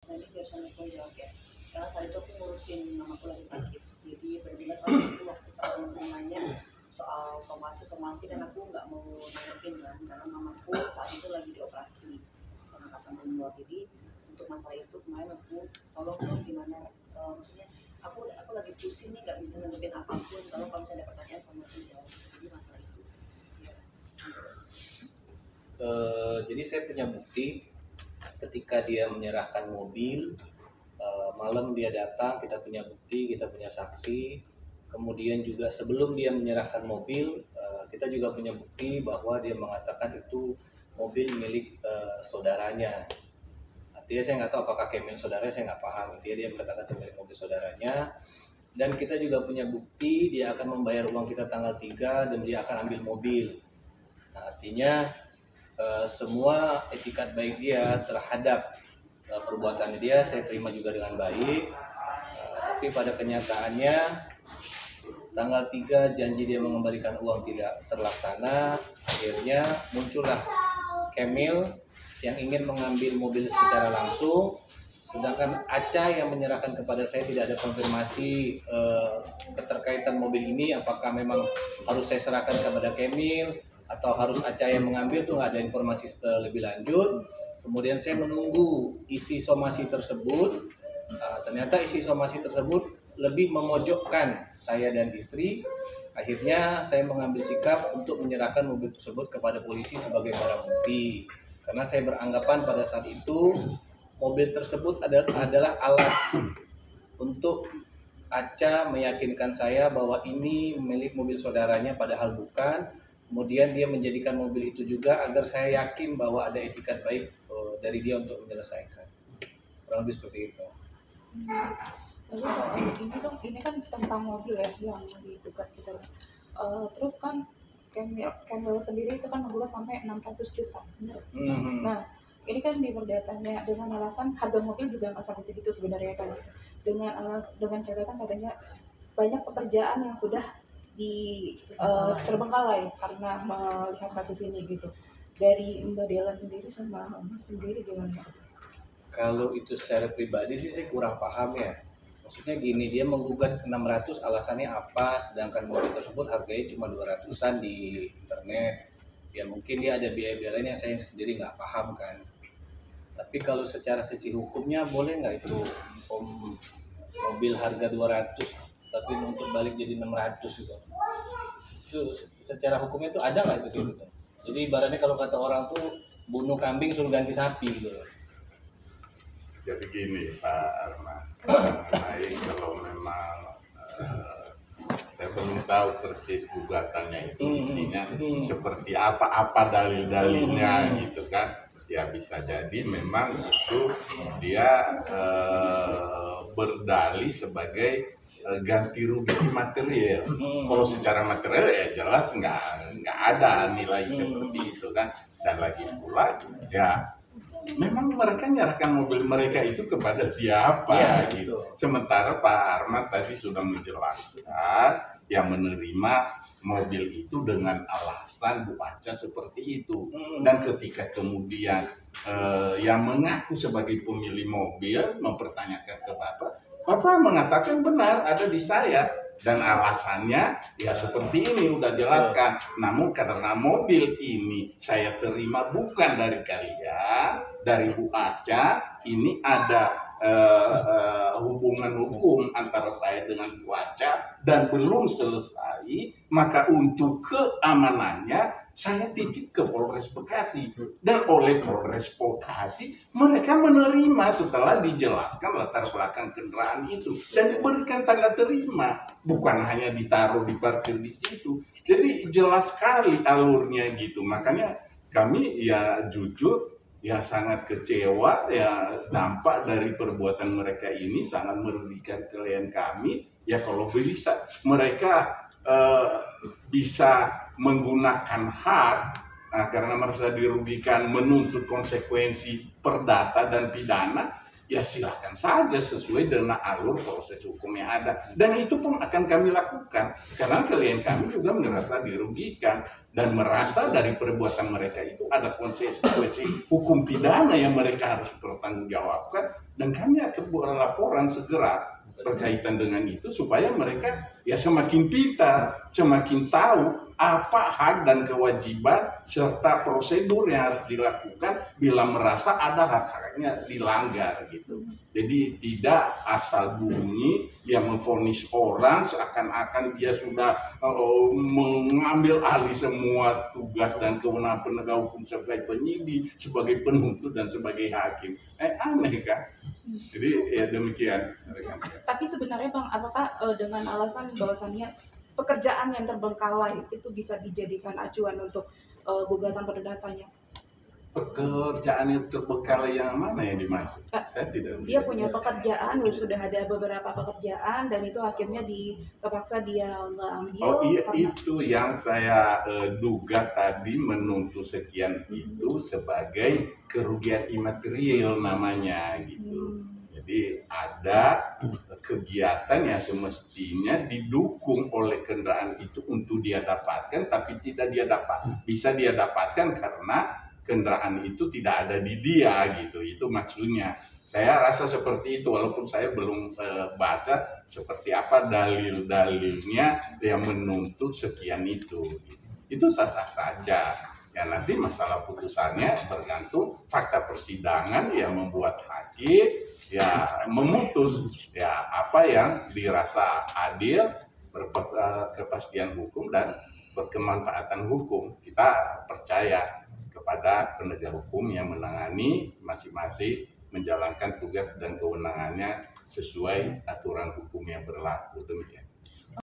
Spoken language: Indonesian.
Jadi biar suamiku jawab ya, karena saat itu aku ngurusin mamaku lagi sakit, jadi benar-benar pada itu waktu kamu nanya soal somasi dan aku nggak mau nanggepin kan, karena mamaku saat itu lagi dioperasi pengangkatan tumor. Jadi untuk masalah itu kemarin aku tolong dong gimana, maksudnya aku lagi pusing nih, nggak bisa nanggepin apapun, kalau misalnya ada pertanyaan kamu tuh jawab. Jadi masalah itu ya. Jadi saya punya bukti ketika dia menyerahkan mobil, malam dia datang, kita punya bukti, kita punya saksi. Kemudian juga sebelum dia menyerahkan mobil, kita juga punya bukti bahwa dia mengatakan itu mobil milik saudaranya. Artinya saya nggak tahu apakah Kemil saudaranya, saya nggak paham. Dia mengatakan itu milik mobil saudaranya. Dan kita juga punya bukti dia akan membayar uang kita tanggal 3 dan dia akan ambil mobil. Nah, artinya semua etikat baik dia terhadap perbuatannya dia saya terima juga dengan baik. Tapi pada kenyataannya tanggal 3 janji dia mengembalikan uang tidak terlaksana. Akhirnya muncullah Kemil yang ingin mengambil mobil secara langsung, sedangkan Aca yang menyerahkan kepada saya tidak ada konfirmasi keterkaitan mobil ini, apakah memang harus saya serahkan kepada Kemil atau harus Aca yang mengambil, tuh nggak ada informasi lebih lanjut. Kemudian saya menunggu isi somasi tersebut. Ternyata isi somasi tersebut lebih memojokkan saya dan istri. Akhirnya saya mengambil sikap untuk menyerahkan mobil tersebut kepada polisi sebagai barang bukti. Karena saya beranggapan pada saat itu mobil tersebut adalah alat untuk Aca meyakinkan saya bahwa ini milik mobil saudaranya, padahal bukan. Kemudian dia menjadikan mobil itu juga agar saya yakin bahwa ada etikat baik dari dia untuk menyelesaikan. Kurang lebih seperti itu. Lalu soal ini kan tentang mobil ya yang digugat kita. Terus kan Kemil sendiri itu kan menggugat sampai 600 juta. Nah, ini kan diperdatanya dengan alasan harga mobil juga nggak sampai segitu sebenarnya kan. Dengan catatan katanya banyak pekerjaan yang sudah terbengkalai karena melihat kasus ini gitu. Dari Mbak Della sendiri sama Mas sendiri gimana? Kalau itu secara pribadi sih saya kurang paham ya. Maksudnya gini, dia menggugat 600 alasannya apa, sedangkan mobil tersebut harganya cuma 200-an di internet. Ya mungkin dia ada biaya-biaya lain yang saya sendiri nggak paham kan. Tapi kalau secara sisi hukumnya boleh nggak itu mobil harga 200 tapi untuk balik jadi 600 gitu. Itu secara hukumnya itu ada nggak itu gitu. Jadi ibaratnya kalau kata orang tuh bunuh kambing suruh ganti sapi gitu. Jadi gini Pak Arman, kalau memang saya belum tahu persis gugatannya itu isinya seperti apa dalil-dalilnya gitu kan. Ya bisa jadi memang itu dia berdalih sebagai ganti rugi material. Kalau secara material ya jelas nggak ada nilai seperti itu kan. Dan lagi pula ya memang mereka menyerahkan mobil mereka itu kepada siapa ya, gitu. Sementara Pak Ahmad tadi sudah menjelaskan yang menerima mobil itu dengan alasan Bu Aca seperti itu. Dan ketika kemudian yang mengaku sebagai pemilik mobil mempertanyakan ke Bapak mengatakan benar ada di saya. Dan alasannya ya seperti ini udah jelaskan. Namun karena mobil ini saya terima bukan dari kalian, dari Bu Aca, ini ada hubungan hukum antara saya dengan Bu Aca dan belum selesai, maka untuk keamanannya saya titip ke Polres Bekasi. Dan oleh Polres Bekasi mereka menerima setelah dijelaskan latar belakang kendaraan itu dan diberikan tanda terima, bukan hanya ditaruh di parkir di situ. Jadi jelas sekali alurnya gitu. Makanya kami ya jujur ya sangat kecewa ya, dampak dari perbuatan mereka ini sangat merugikan klien kami. Ya kalau bisa mereka bisa menggunakan hak karena merasa dirugikan menuntut konsekuensi perdata dan pidana, ya silahkan saja sesuai dengan alur proses hukum yang ada. Dan itu pun akan kami lakukan. Karena klien kami juga merasa dirugikan dan merasa dari perbuatan mereka itu ada konsekuensi hukum pidana yang mereka harus pertanggungjawabkan. Dan kami akan buat laporan segera berkaitan dengan itu supaya mereka ya semakin pintar, semakin tahu apa hak dan kewajiban serta prosedur yang harus dilakukan bila merasa ada hak-haknya dilanggar gitu. Jadi tidak asal bunyi yang memvonis orang seakan-akan dia sudah mengambil alih semua tugas dan kewenangan penegak hukum sebagai penyidik, sebagai penuntut dan sebagai hakim. Aneh kan? Jadi ya demikian. Tapi sebenarnya Bang, apakah dengan alasan bahwasannya pekerjaan yang terbengkalai itu bisa dijadikan acuan untuk gugatan perdatanya? Pekerjaan yang terbengkalai yang mana yang dimaksud? Saya tidak. Dia punya pekerjaan, sudah ada beberapa pekerjaan dan itu akhirnya terpaksa dia nggak ambil. Oh iya, karena... itu yang saya duga tadi menuntut sekian itu sebagai kerugian imaterial namanya gitu. Jadi ada kegiatan yang semestinya didukung oleh kendaraan itu untuk dia dapatkan, tapi tidak dia dapat. Bisa dia dapatkan karena kendaraan itu tidak ada di dia gitu. Itu maksudnya. Saya rasa seperti itu, walaupun saya belum baca seperti apa dalil-dalilnya yang menuntut sekian itu. Itu sah-sah saja. Ya nanti masalah putusannya bergantung fakta persidangan yang membuat hakim ya memutus ya apa yang dirasa adil, berkepastian hukum dan berkemanfaatan hukum. Kita percaya kepada penegak hukum yang menangani masing-masing menjalankan tugas dan kewenangannya sesuai aturan hukum yang berlaku. Demikian.